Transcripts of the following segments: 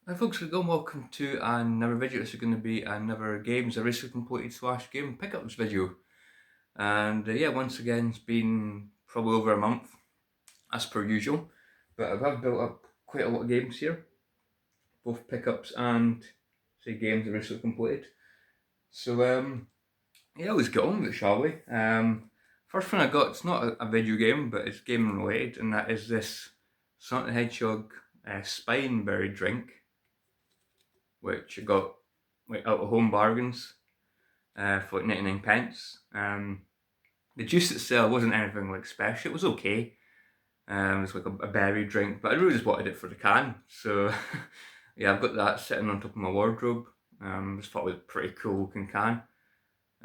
Hi folks, welcome to another video. This is going to be another Games Erasure Completed slash Game Pickups video. And yeah, once again, it's been probably over a month, as per usual. But I have built up quite a lot of games here, both pickups and, say, Games Erasure Completed. So yeah, let's get on with it, shall we? First one I got, it's not a video game, but it's game related, and that is this Sonic the Hedgehog Spineberry drink, which I got like out of home bargains for like 99 pence. The juice itself wasn't anything like special. It was okay. It was like a berry drink, but I really just wanted it for the can. So yeah, I've got that sitting on top of my wardrobe. Just thought it was a pretty cool looking can.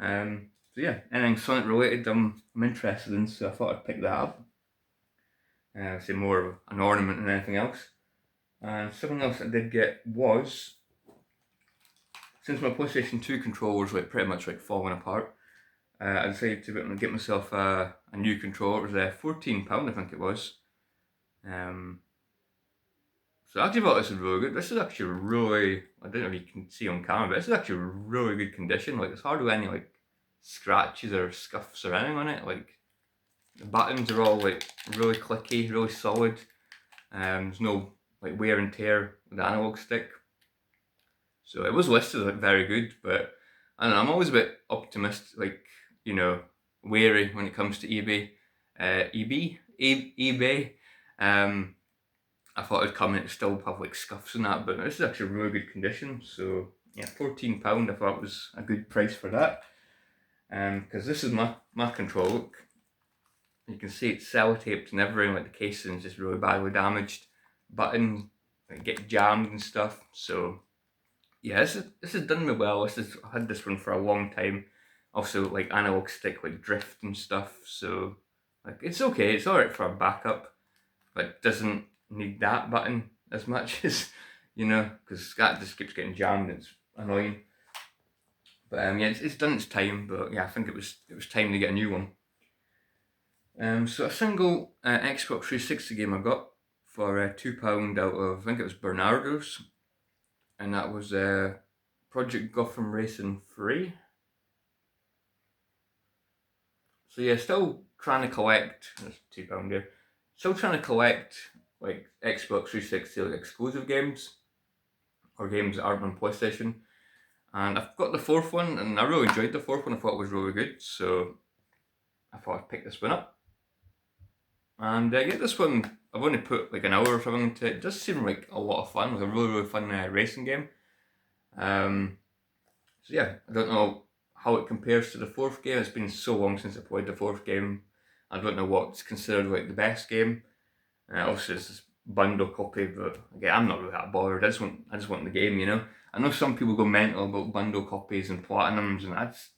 So yeah, anything Sonic related, I'm interested in. So I thought I'd pick that up. Say more of an ornament than anything else. And something else I did get was, since my PlayStation 2 controller's like pretty much like falling apart, I decided to get myself a new controller. It was £14, I think it was. Um, so I actually thought this was really good. This is actually really, I don't know if you can see on camera, but this is actually really good condition. Like, it's hardly any like scratches or scuffs or anything on it. Like, the buttons are all like really clicky, really solid. There's no like wear and tear with the analog stick. So it was listed like very good, but I don't know, I'm always a bit optimistic, like, wary when it comes to eBay. eBay. Um, I thought it'd come in, it still have like scuffs and that, but this is actually really good condition. So yeah, £14 I thought was a good price for that. Because this is my control. Look, you can see it's sellotaped and everything, like the casing's just really badly damaged. Buttons like, get jammed and stuff. So yeah, this is done me well. I had this one for a long time. Also, like analog stick, like drift and stuff. So like it's okay. It's alright for a backup, but doesn't need that button as much as because that just keeps getting jammed. It's annoying. But yeah, it's done its time. But yeah, I think it was time to get a new one. So a single Xbox 360 game I got for £2 out of, I think it was Bernardo's, and that was Project Gotham Racing 3. So yeah, still trying to collect. That's £2 there. Still trying to collect like Xbox 360 like exclusive games or games that aren't on PlayStation. And I've got the fourth one, and I really enjoyed the fourth one. I thought it was really good, so I thought I'd pick this one up. And I get this one. I've only put like an hour or something into it. It does seem like a lot of fun, like a really fun racing game. So yeah, I don't know how it compares to the fourth game. It's been so long since I played the fourth game. I don't know what's considered like the best game. Obviously, it's this bundle copy, but again, I'm not really that bothered. I just want the game, you know. I know some people go mental about bundle copies and platinums, and that's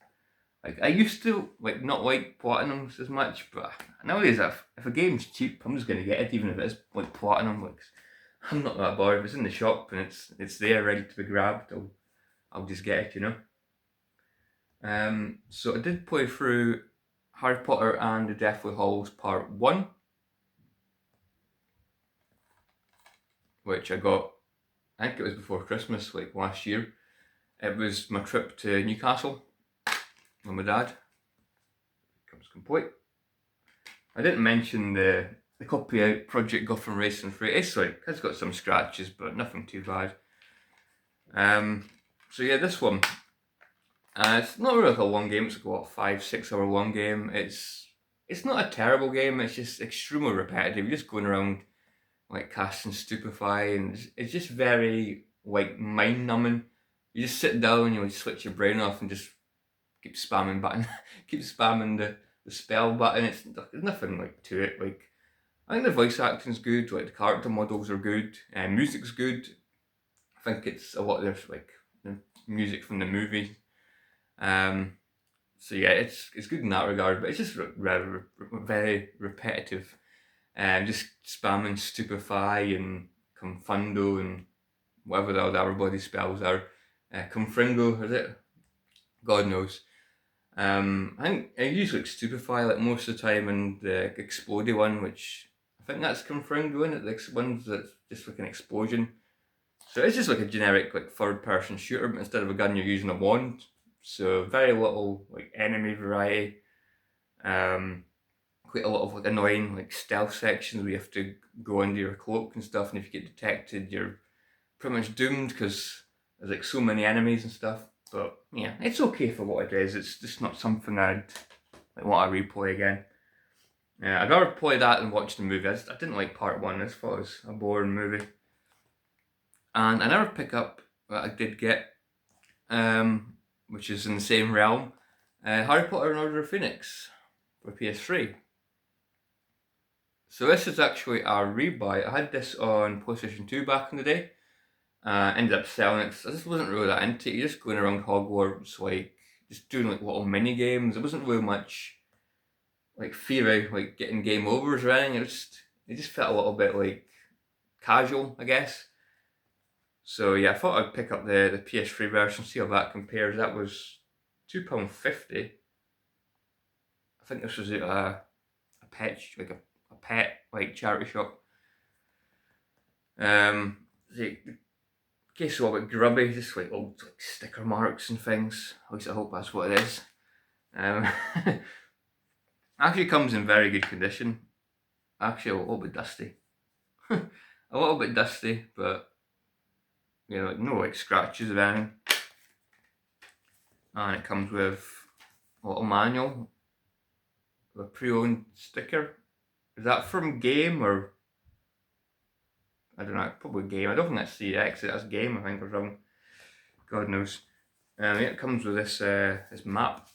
like I used to like not like platinums as much, but nowadays if a game's cheap, I'm just gonna get it, even if it's like platinum. Like I'm not that bothered. If it's in the shop and it's there ready to be grabbed, I'll just get it, you know. So I did play through Harry Potter and the Deathly Hallows Part 1, which I got, I think it was before Christmas, like last year. It was my trip to Newcastle with my dad. It comes complete. I didn't mention the copy out Project Gotham Racing 3. It's got some scratches, but nothing too bad. So yeah, this one. It's not really like a long game. It's like what 5-6 hour long game. It's not a terrible game. It's just extremely repetitive. You're just going around like casting stupefy, and it's just very like mind numbing. You just sit down, you switch your brain off, and just keep spamming button, keep spamming the spell button. There's nothing like to it. Like I think the voice acting's good. Like the character models are good, and music's good. I think it's a lot of their like the music from the movie. Um, so yeah, it's good in that regard, but it's just very repetitive. Just spamming stupefy and confundo and whatever the other body spells are. Confringo, is it? God knows. I think I use like stupefy like most of the time, and the explodey one, which I think that's confringo in it. The one's that's just like an explosion. So it's just like a generic like third-person shooter, but instead of a gun, you're using a wand. So very little like enemy variety. Quite a lot of like annoying like stealth sections where you have to go under your cloak and stuff, and if you get detected, you're pretty much doomed because there's like so many enemies and stuff. But yeah, it's okay for what it is. It's just not something I'd like want to replay again. I'd rather play that than watch the movie. I didn't like part one. I just thought it was a boring movie. And I never pick up what I did get, which is in the same realm, Harry Potter and Order of Phoenix for PS3. So this is actually a rebuy. I had this on PlayStation 2 back in the day. Ended up selling it. I just wasn't really that into it. You're just going around Hogwarts, like just doing like little mini games. There wasn't really much like fear of like getting game overs or anything. It just felt a little bit like casual, I guess. So yeah, I thought I'd pick up the PS3 version, see how that compares. That was £2.50. I think this was at a pet like charity shop. The case is a little bit grubby, just like old like sticker marks and things. At least I hope that's what it is. Actually comes in very good condition. Actually a little bit dusty. A little bit dusty, but you know, like no like scratches or anything. And it comes with a little manual, a pre-owned sticker. Is that from Game or I don't know? Probably Game. I don't think that's CX. That's Game. I think or something. God knows. Yeah, it comes with this this map,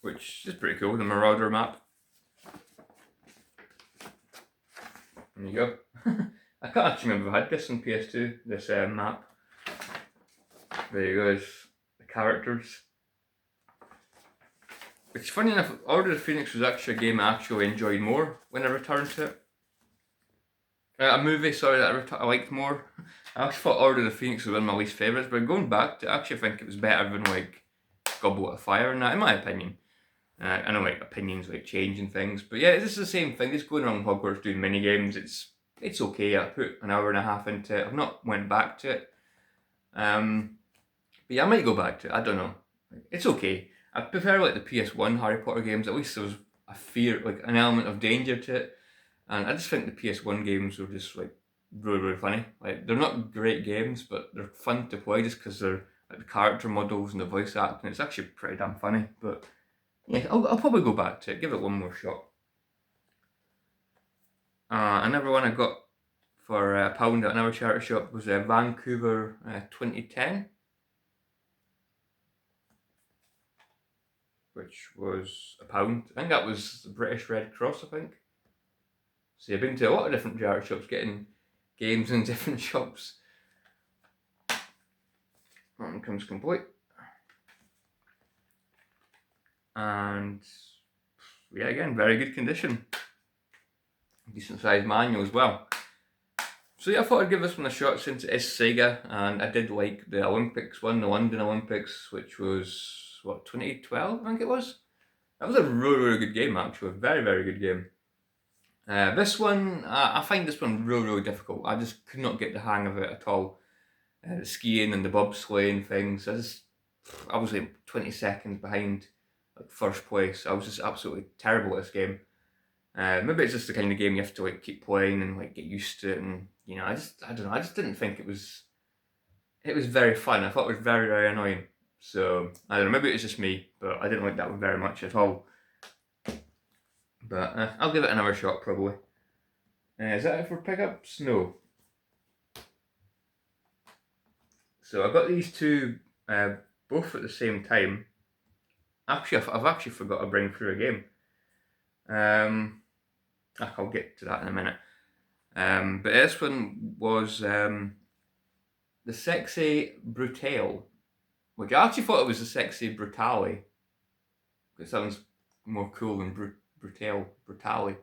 which is pretty cool. The Marauder map. There you go. I can't actually remember if I had this on PS2. This map. There you go. It's the characters. Which, funny enough, Order of Phoenix was actually a game I actually enjoyed more when I returned to it. A movie, sorry, that I liked more. I actually thought Order of the Phoenix was one of my least favourites, but going back to it, I actually think it was better than like Goblet of Fire and that, in my opinion. I know like opinions like changing things, but yeah, this is the same thing. Just going around Hogwarts doing mini games. It's okay. I put an hour and a half into it. I've not went back to it. But yeah, I might go back to it. I don't know. It's okay. I prefer like the PS1 Harry Potter games. At least there was a fear, like an element of danger to it. And I just think the PS1 games were just like really, really funny. Like they're not great games, but they're fun to play just because they're like the character models and the voice acting. It's actually pretty damn funny. But yeah, I'll probably go back to it. Give it one more shot. Another one I got for a pound at another charity shop was Vancouver 2010. Which was £1. I think that was the British Red Cross, I think. So I've been to a lot of different charity shops getting games in different shops. That one comes complete. And yeah, again, very good condition. Decent sized manual as well. So yeah, I thought I'd give this one a shot since it is Sega, and I did like the Olympics one, the London Olympics, which was, 2012 I think it was? That was a really, really good game actually, a very, very good game. This one, I find this one really, really difficult. I just could not get the hang of it at all. The skiing and the bobsleighing things, I was like 20 seconds behind like first place. I was just absolutely terrible at this game. Maybe it's just the kind of game you have to like keep playing and like get used to it, and you know, I don't know, I just didn't think it was very fun. I thought it was very, very annoying. So I don't know, maybe it was just me, but I didn't like that one very much at all. But I'll give it another shot probably. Is that it for pickups? No. So I got these two both at the same time. Actually, I've actually forgot to bring through a game. I'll get to that in a minute. But this one was the Sexy Brutale, which I actually thought it was the Sexy Brutale. It sounds more cool than Brutale.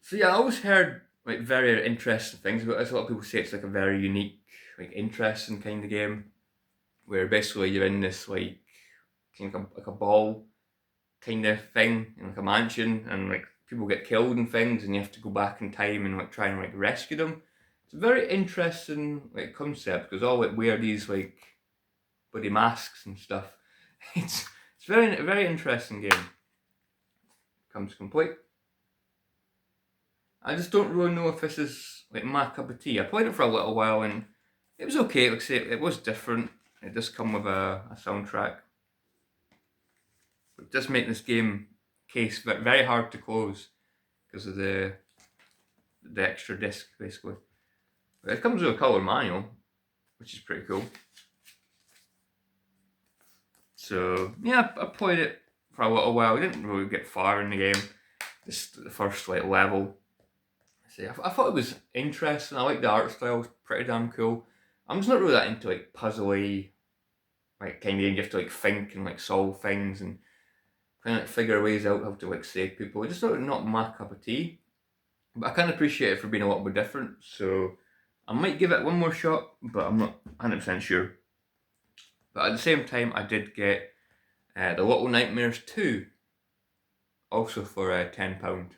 So yeah, I always heard like very interesting things about this. A lot of people say it's like a very unique, like interesting kind of game, where basically you're in this like kind of like a ball kind of thing in like a mansion, and like people get killed and things, and you have to go back in time and like try and like rescue them. It's a very interesting like concept because all like wear these like bloody masks and stuff. It's very interesting game. Comes complete. I just don't really know if this is like my cup of tea. I played it for a little while and it was okay. Like I say, it was different. It does come with a soundtrack. It does make this game case very hard to close because of the extra disc basically. But it comes with a colour manual, which is pretty cool. So yeah, I played it for a little while. I didn't really get far in the game. Just the first like level. See, I thought it was interesting. I like the art style. It's pretty damn cool. I'm just not really that into like puzzly, like kind of game. You have to like think and like solve things and kind of like figure ways out how to like save people. It's just not my cup of tea. But I can appreciate it for being a little bit different. So I might give it one more shot, but I'm not 100% sure. But at the same time, I did get The Little Nightmares 2, also for £10.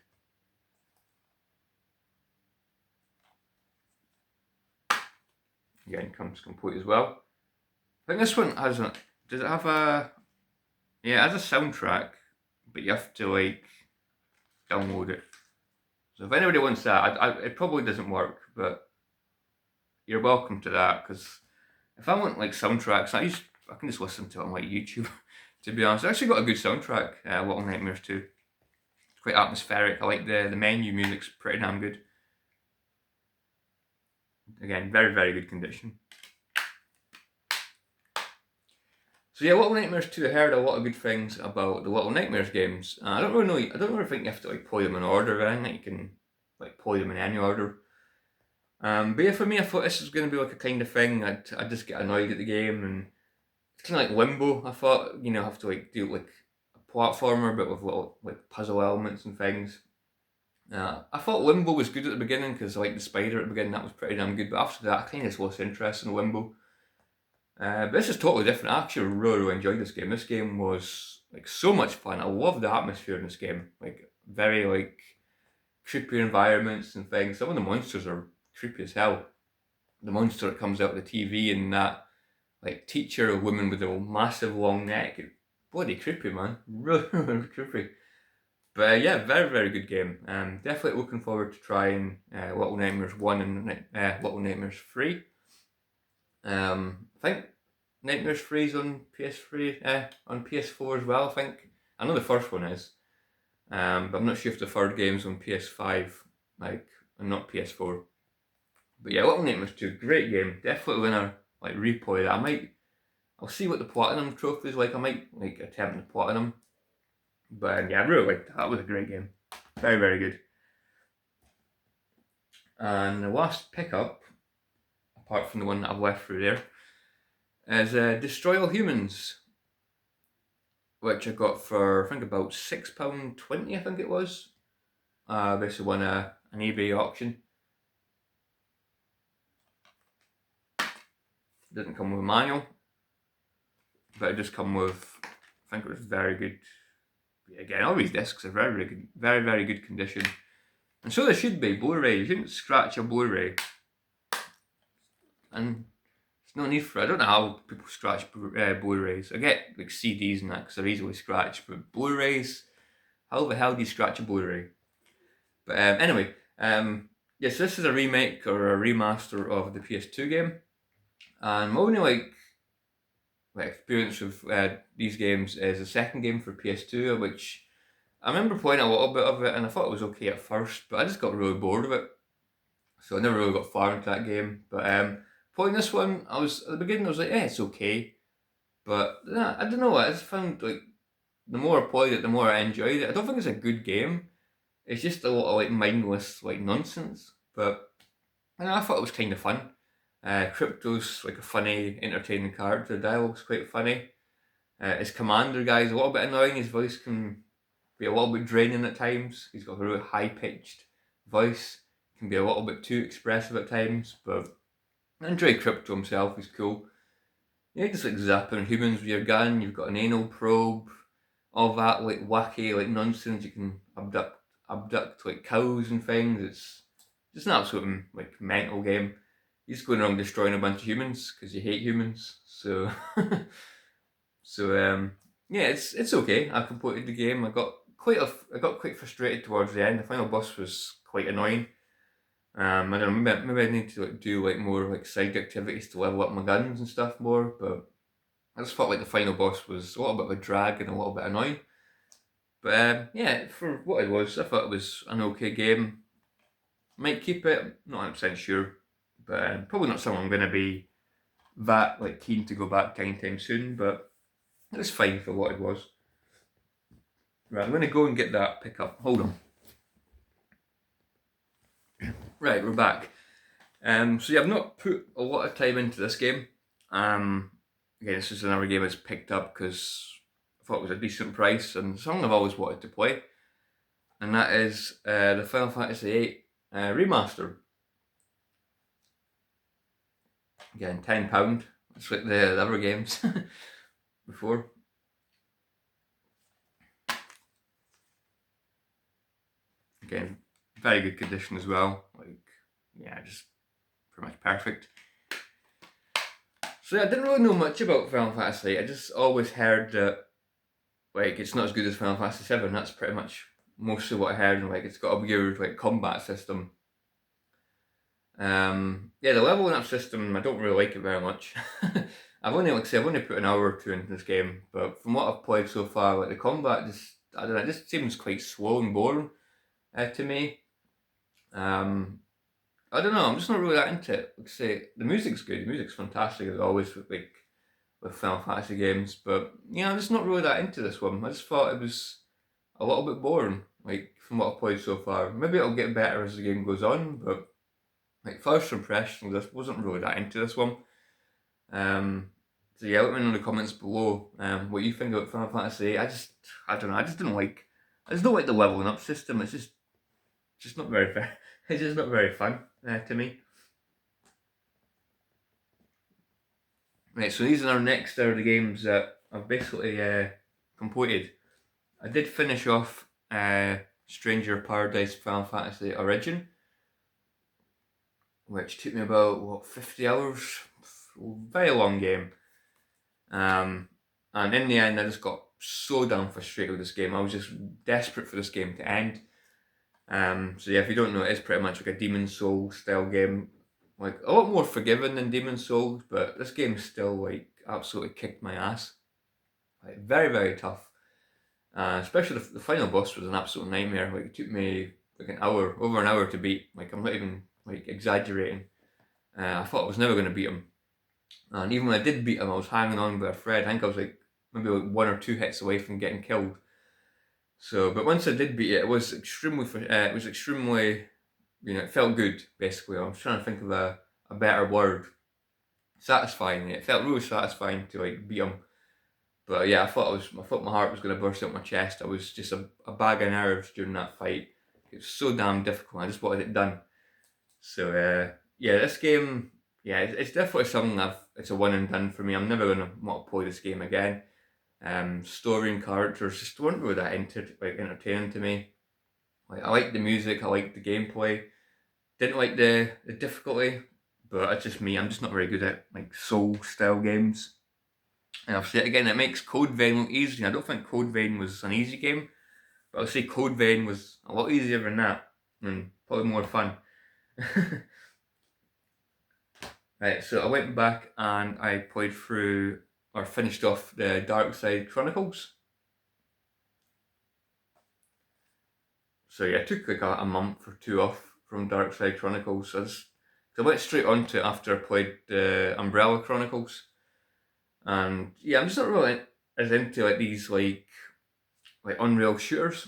Again, comes complete as well. I think this one has a. Does it have a? Yeah, it has a soundtrack, but you have to like download it. So if anybody wants that, it probably doesn't work, but you're welcome to that because if I want like soundtracks, I can just listen to it on like YouTube. To be honest, I actually got a good soundtrack. Little Nightmares 2. It's quite atmospheric. I like the menu music's pretty damn good. Again, very good condition. So yeah, Little Nightmares 2, I heard a lot of good things about the Little Nightmares games. I don't really think you have to like play them in order or anything. You can like play them in any order. But yeah, for me, I thought this was going to be like a kind of thing. I'd just get annoyed at the game, and it's kind of like Limbo. I thought, have to like do like a platformer, but with little like puzzle elements and things. I thought Limbo was good at the beginning because I liked the spider at the beginning. That was pretty damn good. But after that, I kind of just lost interest in Limbo. But this is totally different. I actually really enjoyed this game. This game was like so much fun. I love the atmosphere in this game. Like very like creepy environments and things. Some of the monsters are creepy as hell. The monster that comes out of the TV and that like teacher woman with a massive long neck. Bloody creepy, man. Really creepy. But yeah, very good game. Definitely looking forward to trying Little Nightmares 1 and Little Nightmares 3. I think Nightmares 3 is on PS3, on PS4 as well, I think. I know the first one is. But I'm not sure if the third game's on PS5, like, and not PS4. But yeah, Little Nightmares 2, great game. Definitely gonna like replay that. I'll see what the platinum trophy is like. I might like attempt the platinum. But yeah, I really liked that. That was a great game. Very good. And the last pickup, apart from the one that I've left through there, is Destroy All Humans, which I got for I think about £6.20. I think it was. Basically won an eBay auction. Didn't come with a manual, but it just come with. I think it was very good. Again, all these discs are very good, very good condition, and so they should be. Blu-ray, you shouldn't scratch a Blu-ray, and there's no need for it. I don't know how people scratch Blu-rays. I get like CDs and that because they're easily scratched, but Blu-rays, how the hell do you scratch a Blu-ray? But anyway, yes, this is a remake or a remaster of the PS2 game, and my only like experience with these games is the second game for PS2, which I remember playing a little bit of it and I thought it was okay at first, but I just got really bored of it, so I never really got far into that game. But playing this one, at the beginning I was like, yeah, it's okay, but I don't know. I just found like the more I played it, the more I enjoyed it. I don't think it's a good game. It's just a lot of like mindless like nonsense, but I thought it was kind of fun. Crypto's like a funny, entertaining character. The dialogue's quite funny. His commander guy's a little bit annoying. His voice can be a little bit draining at times. He's got a really high-pitched voice. Can be a little bit too expressive at times, but I enjoy Crypto himself. He's cool. Yeah, just like zapping humans with your gun. You've got an anal probe. All that like wacky like nonsense. You can abduct like cows and things. just an absolute like mental game. You're just going around destroying a bunch of humans because you hate humans. So, so yeah, it's okay. I completed the game. I got quite frustrated towards the end. The final boss was quite annoying. I don't know. Maybe I need to do like more like side activities to level up my guns and stuff more. But I just felt like the final boss was a little bit of a drag and a little bit annoying. But yeah, for what it was, I thought it was an okay game. Might keep it, not 100% sure, but probably not something I'm going to be that like keen to go back to anytime soon. But it was fine for what it was. Right, I'm going to go and get that pickup. Hold on. Right, we're back. So yeah, I've not put a lot of time into this game. Again, this is another game that's picked up because I thought it was a decent price and something I've always wanted to play, and that is the Final Fantasy VIII remaster. Again, £10. It's like the other games before. Again, very good condition as well. Like, yeah, just pretty much perfect. So yeah, I didn't really know much about Final Fantasy. I just always heard that like it's not as good as Final Fantasy VII. That's pretty much mostly what I heard. And like it's got a weird like combat system. Yeah, the leveling up system I don't really like it very much. I've only put an hour or two into this game, but from what I've played so far, like the combat just I don't know, it just seems quite slow and boring to me. I don't know. I'm just not really that into it. Like I say, the music's good. The music's fantastic as always with Final Fantasy games. But yeah, I'm just not really that into this one. I just thought it was a little bit boring. Like from what I've played so far. Maybe it'll get better as the game goes on. But like first impression, I just wasn't really that into this one. So yeah, let me know in the comments below what you think about Final Fantasy. I don't know. I just don't like the leveling up system. It's just not very fair. It's just not very fun to me. Right, so these are our next are the games that I've basically completed. I did finish off Stranger Paradise Final Fantasy Origin, which took me about 50 hours. Very long game. And in the end, I just got so damn frustrated with this game. I was just desperate for this game to end. So yeah, if you don't know, it is pretty much like a Demon's Souls style game, like a lot more forgiving than Demon's Souls, but this game still like absolutely kicked my ass. Like very very tough. Especially the final boss was an absolute nightmare. Like it took me like over an hour to beat. Like I'm not even like exaggerating. I thought I was never going to beat him, and even when I did beat him, I was hanging on by a thread. I think I was like maybe like 1 or 2 hits away from getting killed. So, but once I did beat it, it was extremely, it felt good. Basically, I was trying to think of a better word. Satisfying. It felt really satisfying to like beat him. But yeah, I thought my heart was going to burst out my chest. I was just a bag of nerves during that fight. It was so damn difficult. I just wanted it done. So yeah, this game, yeah, it's definitely something it's a one and done for me. I'm never going to want to play this game again. Story and characters just weren't really that entertaining to me. Like I liked the music, I liked the gameplay. Didn't like the difficulty, but it's just me. I'm just not very good at like Soul style games. And I'll say it again, it makes Code Vein look easy. I don't think Code Vein was an easy game, but I'll say Code Vein was a lot easier than that, and probably more fun. Right, so I went back and I played through or finished off the Dark Side Chronicles. So yeah, I took like a month or two off from Dark Side Chronicles. So I went straight onto it after I played the Umbrella Chronicles. And yeah, I'm just not really as into like these like Unreal shooters.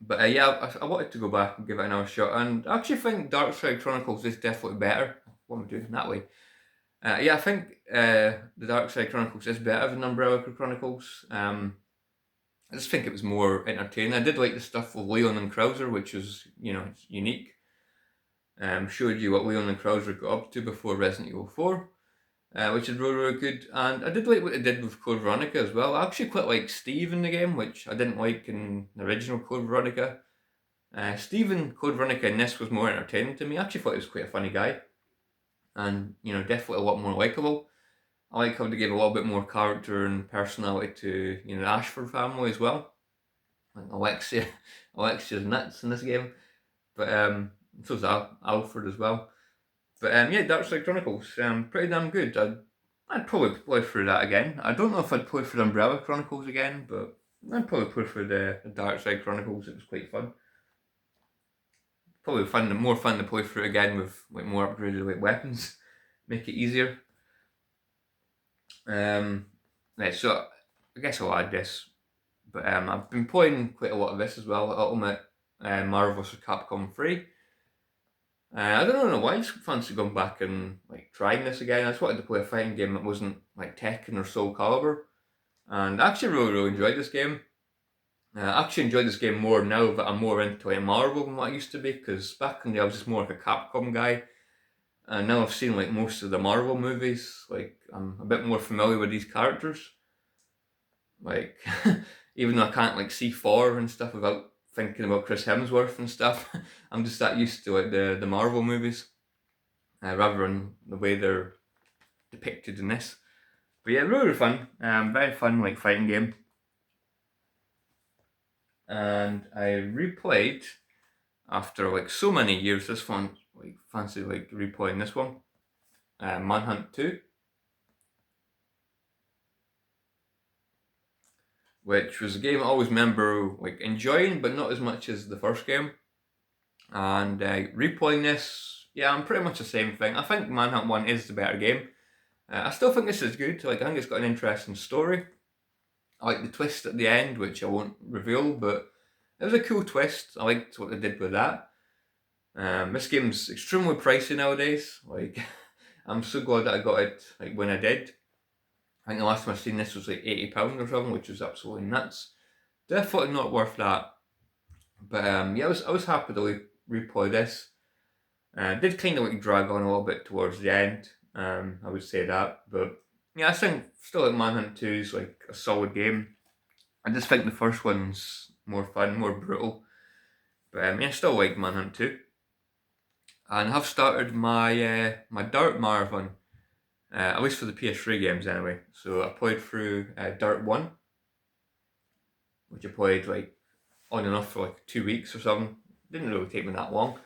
But yeah, I wanted to go back and give it another shot. And I actually think Dark Side Chronicles is definitely better. What am I doing that way? Yeah, I think the Dark Side Chronicles is better than Umbrella Chronicles. I just think it was more entertaining. I did like the stuff with Leon and Krauser, which was, it's unique. Showed you what Leon and Krauser got up to before Resident Evil 4, which is really, really good. And I did like what they did with Code Veronica as well. I actually quite like Steve in the game, which I didn't like in the original Code Veronica. Stephen Code Veronica in this was more entertaining to me. I actually thought he was quite a funny guy, and definitely a lot more likable. I like how they gave a little bit more character and personality to the Ashford family as well. Like Alexia's nuts in this game, but so's Alfred as well. But yeah, Darkside Chronicles, pretty damn good. I'd probably play through that again. I don't know if I'd play through Umbrella Chronicles again, but I'd probably play through the Darkside Chronicles. It was quite fun. Probably more fun to play through again with more upgraded weapons, make it easier. Right, so I guess I'll add this, but I've been playing quite a lot of this as well. Ultimate Marvel vs. Capcom 3. I don't know why I just fancy going back and trying this again. I just wanted to play a fighting game that wasn't like Tekken or Soul Calibur, and I actually really enjoyed this game. I actually enjoyed this game more now that I'm more into Marvel than what I used to be, because back in the day I was just more like a Capcom guy, and now I've seen most of the Marvel movies. I'm a bit more familiar with these characters. Even though I can't see Thor and stuff without thinking about Chris Hemsworth and stuff, I'm just that used to the Marvel movies, rather than the way they're depicted in this. But yeah, really fun. Very fun fighting game. And I replayed after so many years this one. Fancy replaying this one. Manhunt 2. Which was a game I always remember enjoying, but not as much as the first game. And replaying this, yeah, I'm pretty much the same thing. I think Manhunt 1 is the better game. I still think this is good. I think it's got an interesting story. I like the twist at the end, which I won't reveal, but it was a cool twist. I liked what they did with that. This game's extremely pricey nowadays. I'm so glad that I got it when I did. I think the last time I seen this was £80 or something, which was absolutely nuts. Definitely not worth that. But yeah, I was happy to replay this. Did kind of drag on a little bit towards the end. I would say that, but yeah, I think still Manhunt 2 is a solid game. I just think the first one's more fun, more brutal. But yeah, I still like Manhunt 2. And I have started my my Dirt marathon, at least for the PS3 games anyway. So I played through Dirt 1, which I played on and off for 2 weeks or something. Didn't really take me that long.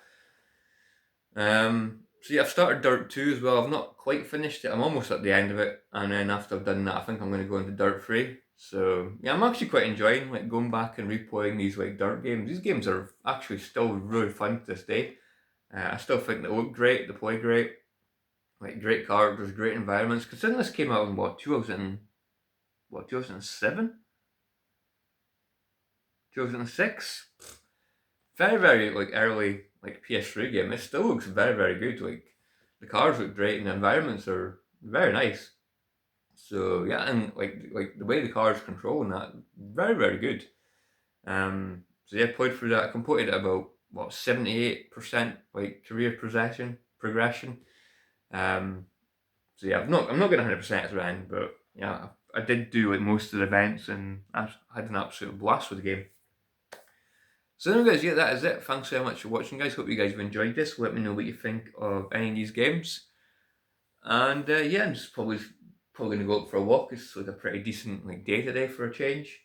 So yeah, I've started Dirt 2 as well. I've not quite finished it. I'm almost at the end of it, and then after I've done that, I think I'm going to go into Dirt 3. So yeah, I'm actually quite enjoying going back and replaying these Dirt games. These games are actually still really fun to this day. I still think they look great, they play great, great characters, great environments. Considering this came out in 2007, 2006, very early PS3 game. It still looks very good. The cars look great and the environments are very nice. So yeah, and the way the cars control and that, very good. So yeah, played through that. I completed it about 78% career progression. So yeah, I'm not going 100% at the end, but yeah, I did do most of the events, and I had an absolute blast with the game. So anyway guys, yeah, that is it. Thanks so much for watching, guys. Hope you guys have enjoyed this. Let me know what you think of any of these games. And yeah, I'm just probably going to go out for a walk. It's a pretty decent day today for a change.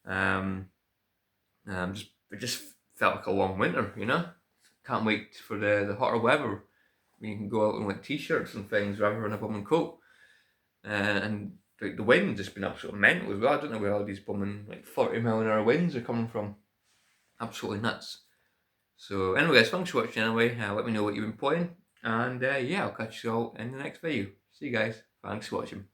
It just felt like a long winter, Can't wait for the hotter weather. You can go out in t-shirts and things rather than a bumming coat. And the wind's just been absolutely mental as well. I don't know where all these bumming 40-mile-an-hour winds are coming from. Absolutely nuts. So anyway guys, thanks for watching anyway. Let me know what you've been playing. And yeah, I'll catch you all in the next video. See you guys. Thanks for watching.